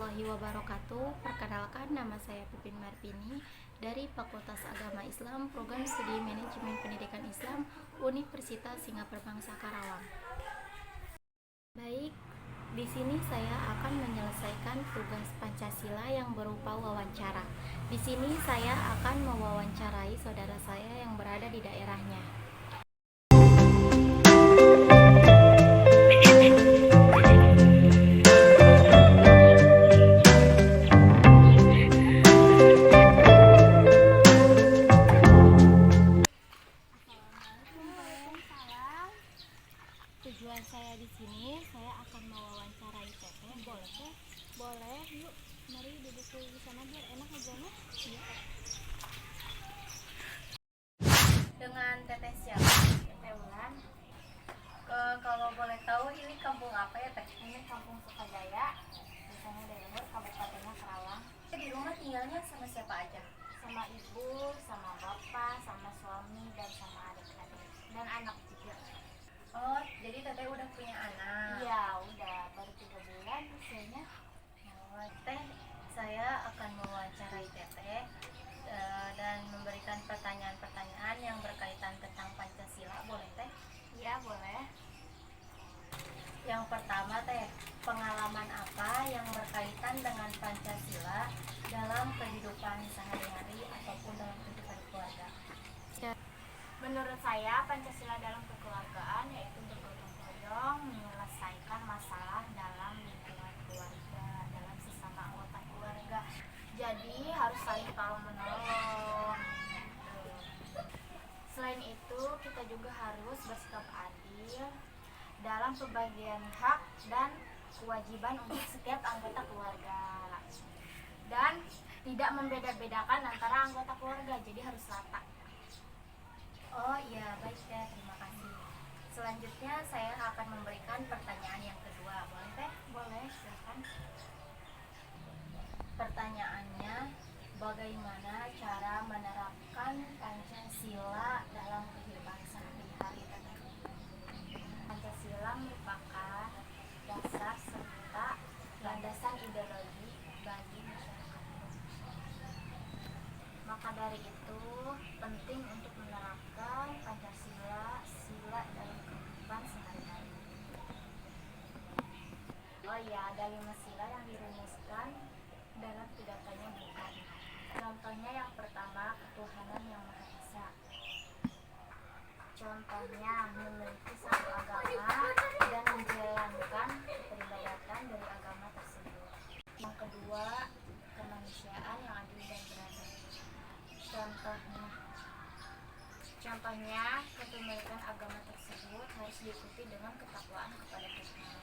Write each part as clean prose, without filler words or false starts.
warahmatullahi wabarakatuh. Perkenalkan, nama saya Pipin Marpini dari Fakultas Agama Islam, Program Studi Manajemen Pendidikan Islam, Universitas Singapura Bangsa Karawang. Baik, di sini saya akan menyelesaikan tugas Pancasila yang berupa wawancara. Di sini saya akan mewawancarai saudara saya yang berada di daerahnya. Tujuan saya di sini, saya akan mewawancarai Teteh. Boleh, Teh? Boleh, yuk. Mari duduk di sana biar enak ngobrolnya. Iya. Dengan Teteh siapa? Teteh Ulan. Kalau boleh tahu, ini kampung apa ya, Teh? Ini kampung Sukajaya. Misalnya dari Lembur, Kabupatennya Karawang. Di rumah tinggalnya sama siapa aja? Sama ibu, sama bapak, sama suami, dan sama adik-adik. Dan anak juga. Oh, jadi Teteh udah punya anak? Iya, udah baru 3 bulan usianya. Oh, Teh, saya akan mewawancarai Teteh dan memberikan pertanyaan-pertanyaan yang berkaitan tentang Pancasila. Boleh, Teh? Iya, boleh. Yang pertama, Teh, pengalaman apa yang berkaitan dengan Pancasila dalam kehidupan sehari-hari ataupun dalam kehidupan keluarga? Menurut saya, Pancasila dalam kekeluargaan yaitu bergotong royong, menyelesaikan masalah dalam lingkungan keluarga, dalam sesama anggota keluarga. Jadi harus saling tolong menolong. Selain itu, kita juga harus bersikap adil dalam pembagian hak dan kewajiban untuk setiap anggota keluarga. Dan tidak membeda-bedakan antara anggota keluarga, jadi harus rata. Oh iya, baik ya, terima kasih. Selanjutnya saya akan memberikan pertanyaan yang kedua. Boleh, Teh? Boleh, silakan. Pertanyaannya, bagaimana cara menerapkan Pancasila dalam kehidupan sehari-hari, Teh? Pancasila merupakan dasar serta landasan ideologi bagi masyarakat. Maka dari itu, penting untuk menerapkan Pancasila dalam kehidupan sehari-hari. Oh iya, ada 5 sila yang dirumuskan dalam pidatonya Bung Karno. Contohnya yang pertama, ketuhanan yang Maha Esa. Contohnya, memiliki satu agama dan menjalankan peribadatan dari agama tersebut. Yang kedua, kemanusiaan yang adil dan beradab. Contohnya, kepemilikan agama tersebut harus diikuti dengan ketakwaan kepada Tuhan.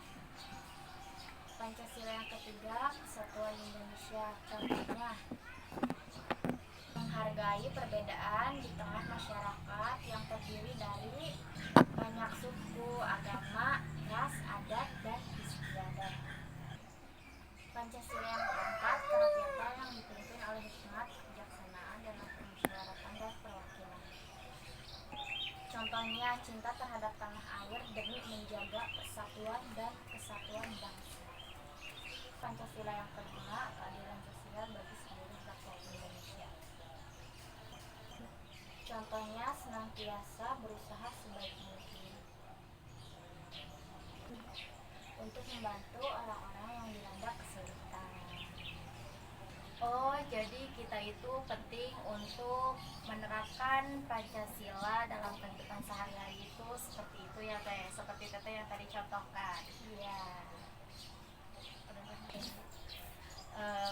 Pancasila yang ketiga, kesatuan Indonesia. Contohnya, menghargai perbedaan di tengah masyarakat yang terdiri dari banyak suku, agama, ras, adat, dan istiadat. Pancasila yang keempat, kerakyatan yang dipimpin oleh hikmat, kebijaksanaan, dalam permusyawaratan dan perwakilan. Contohnya, cinta terhadap tanah air demi menjaga persatuan dan kesatuan bangsa. Pancasila yang kelima, keadilan sosial bagi seluruh rakyat Indonesia. Contohnya, senantiasa berusaha sebaik mungkin untuk membantu orang-orang yang dilanda kesulitan. Oh, jadi kita itu penting untuk menerapkan Pancasila dalam kehidupan sehari-hari itu seperti itu ya, Teh. Seperti Teteh yang tadi contohkan. Iya.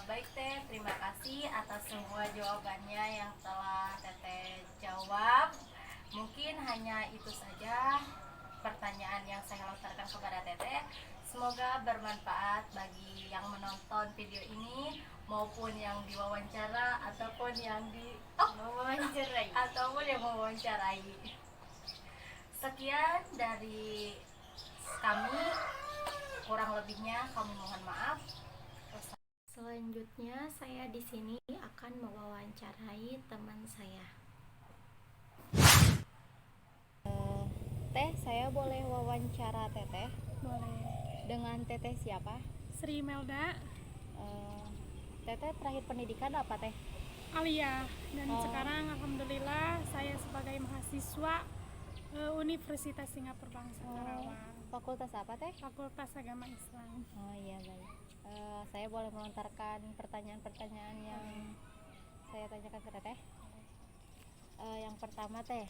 Baik, Teh, terima kasih atas semua jawabannya yang telah Teteh jawab. Mungkin hanya itu saja pertanyaan yang saya lontarkan kepada Teteh. Semoga bermanfaat bagi yang menonton video ini maupun yang diwawancara ataupun yang mewawancarai. Sekian dari kami, kurang lebihnya kami mohon maaf. Selanjutnya saya di sini akan mewawancarai teman saya. Teh, saya boleh wawancara Teteh? Boleh. Dengan Teteh siapa? Sri Melda. Teteh terakhir pendidikan apa teh? Alia, dan sekarang alhamdulillah saya sebagai mahasiswa Universitas Singapura Bangsa Karawang. Fakultas apa teh? Fakultas Agama Islam. Oh iya baik. Saya boleh melontarkan pertanyaan-pertanyaan yang saya tanyakan ke teteh. Yang pertama teh,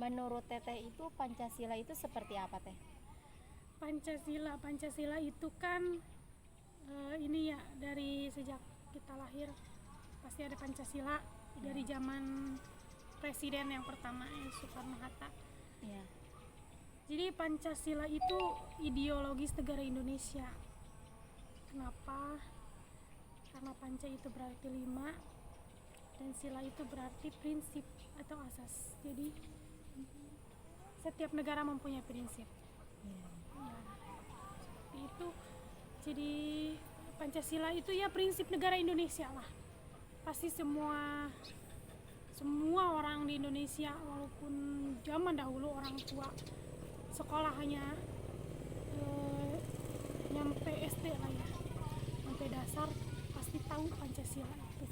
menurut teteh itu Pancasila itu seperti apa teh? Pancasila itu kan ini ya, dari sejak kita lahir pasti ada Pancasila dari zaman presiden yang pertama Soekarno-Hatta. Iya. Jadi Pancasila itu ideologis negara Indonesia. Kenapa? Karena Panca itu berarti 5 dan sila itu berarti prinsip atau asas. Jadi setiap negara mempunyai prinsip. Ya, seperti itu. Jadi Pancasila itu ya prinsip negara Indonesia lah. Pasti semua orang di Indonesia, walaupun zaman dahulu orang tua sekolah hanya nyampe SD lah ya, sampai dasar pasti tahu Pancasila itu.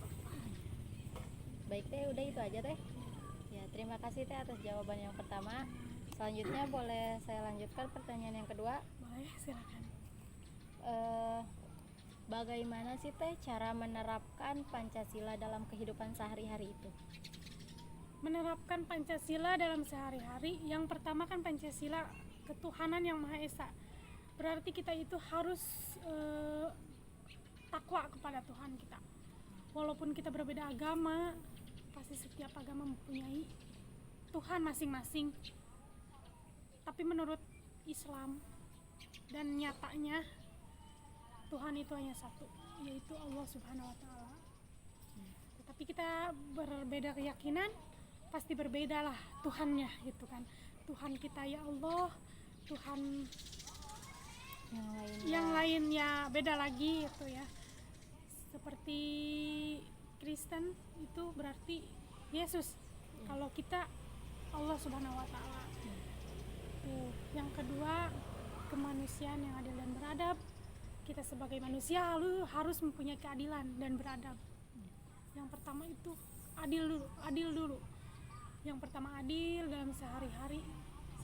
Baik teh, udah itu aja teh. Ya, terima kasih teh atas jawaban yang pertama. Selanjutnya boleh saya lanjutkan pertanyaan yang kedua. Boleh, silakan. Bagaimana sih teh cara menerapkan Pancasila dalam kehidupan sehari-hari itu? Menerapkan Pancasila dalam sehari-hari, yang pertama kan Pancasila ketuhanan yang Maha Esa. Berarti kita itu harus takwa kepada Tuhan kita. Walaupun kita berbeda agama, pasti setiap agama mempunyai Tuhan masing-masing. Tapi menurut Islam dan nyatanya Tuhan itu hanya satu, yaitu Allah Subhanahu wa Ta'ala. Tetapi kita berbeda keyakinan, pasti berbedalah Tuhannya gitu kan. Tuhan kita ya Allah, Tuhan yang lainnya beda lagi itu ya. Seperti Kristen itu berarti Yesus. Kalau kita Allah Subhanahu wa Ta'ala. Yang kedua, kemanusiaan yang adil dan beradab. Kita sebagai manusia harus mempunyai keadilan dan beradab. Yang pertama itu adil dulu. Yang pertama adil dalam sehari-hari.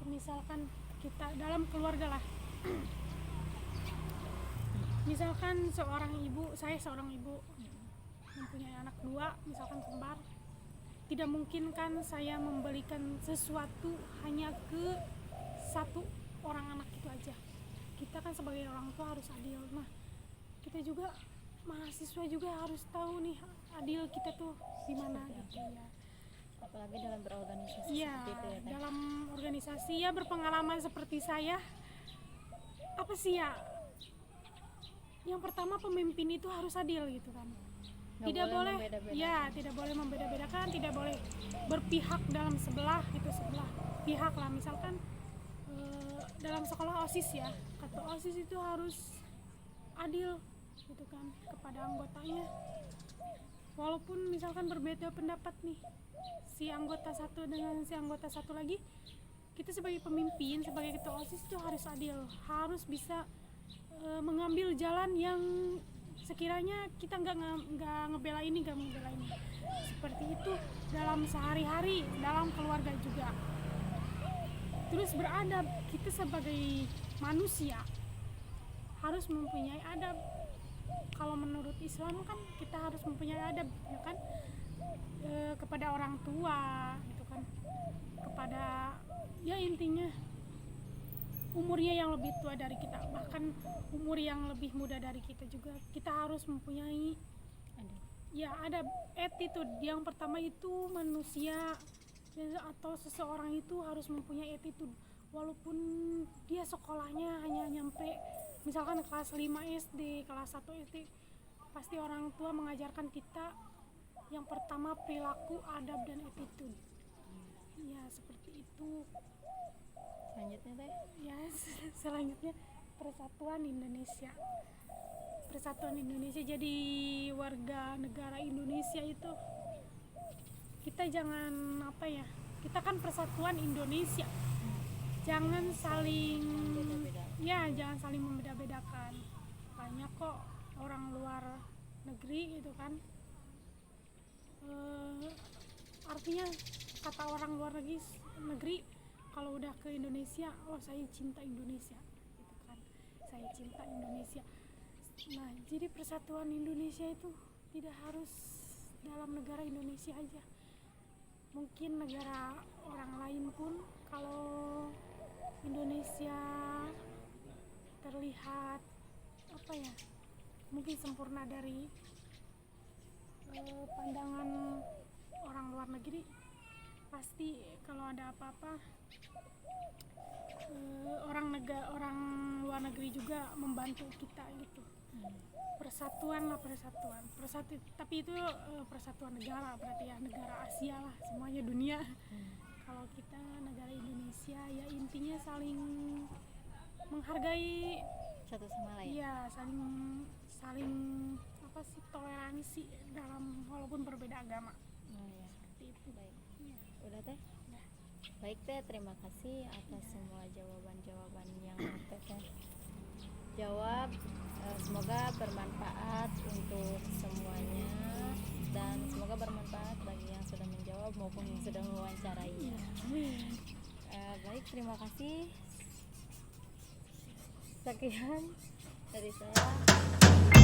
Misalkan kita dalam keluarga lah. Misalkan saya seorang ibu mempunyai anak 2, misalkan kembar. Tidak mungkin kan saya membelikan sesuatu hanya ke satu orang anak itu aja. Kita kan sebagai orang tua harus adil. Nah, kita juga mahasiswa juga harus tahu nih adil kita tuh di mana gitu ya. Apalagi dalam berorganisasi Ya, seperti itu ya teh. dalam organisasi ya berpengalaman seperti saya. Apa sih ya? Yang pertama pemimpin itu harus adil gitu kan. Tidak boleh membeda-bedakan, tidak boleh berpihak dalam sebelah pihak lah. Misalkan dalam sekolah OSIS ya, kata OSIS itu harus adil gitu kan kepada anggotanya. Walaupun misalkan berbeda pendapat nih, si anggota satu dengan si anggota satu lagi, kita sebagai pemimpin, sebagai ketua OSIS itu harus adil, harus bisa mengambil jalan yang sekiranya kita nggak ngebela ini, nggak membela ini. Seperti itu dalam sehari-hari, dalam keluarga juga. Terus beradab, kita sebagai manusia harus mempunyai adab. Kalau menurut Islam kan kita harus mempunyai adab, ya kan, kepada orang tua, gitu kan, kepada ya intinya umurnya yang lebih tua dari kita, bahkan umur yang lebih muda dari kita juga, kita harus mempunyai adab, attitude. Yang pertama itu manusia atau seseorang itu harus mempunyai attitude. Walaupun dia sekolahnya hanya nyampe misalkan kelas 5 SD, kelas 1 SD, pasti orang tua mengajarkan kita yang pertama perilaku, adab, dan attitude. Ya, seperti itu. Selanjutnya teh? Ya, selanjutnya persatuan Indonesia. Persatuan Indonesia, jadi warga negara Indonesia itu kita jangan kita kan persatuan Indonesia. Jangan saling membeda-bedakan. Banyak kok orang luar negeri gitu kan. Artinya kata orang luar negeri kalau udah ke Indonesia, oh saya cinta Indonesia gitu kan, saya cinta Indonesia. Nah jadi persatuan Indonesia itu tidak harus dalam negara Indonesia aja, mungkin negara orang lain pun kalau Indonesia terlihat apa ya, mungkin sempurna dari pandangan orang luar negeri, pasti kalau ada apa-apa orang luar negeri juga membantu kita gitu. Persatuan, tapi itu persatuan negara, berarti ya negara Asia lah, semuanya dunia. Kalau kita negara Indonesia ya intinya saling menghargai satu sama lain. Iya, saling apa sih, toleransi dalam walaupun berbeda agama. Ya. Seperti itu. Baik. Iya. Udah teh? Udah. Baik teh, terima kasih atas semua jawaban-jawaban yang teteh jawab. Semoga bermanfaat untuk semuanya dan semoga bermanfaat bagi yang sudah menjawab maupun yang sudah mewawancarai. Amin. Baik, terima kasih. Sekian dari saya.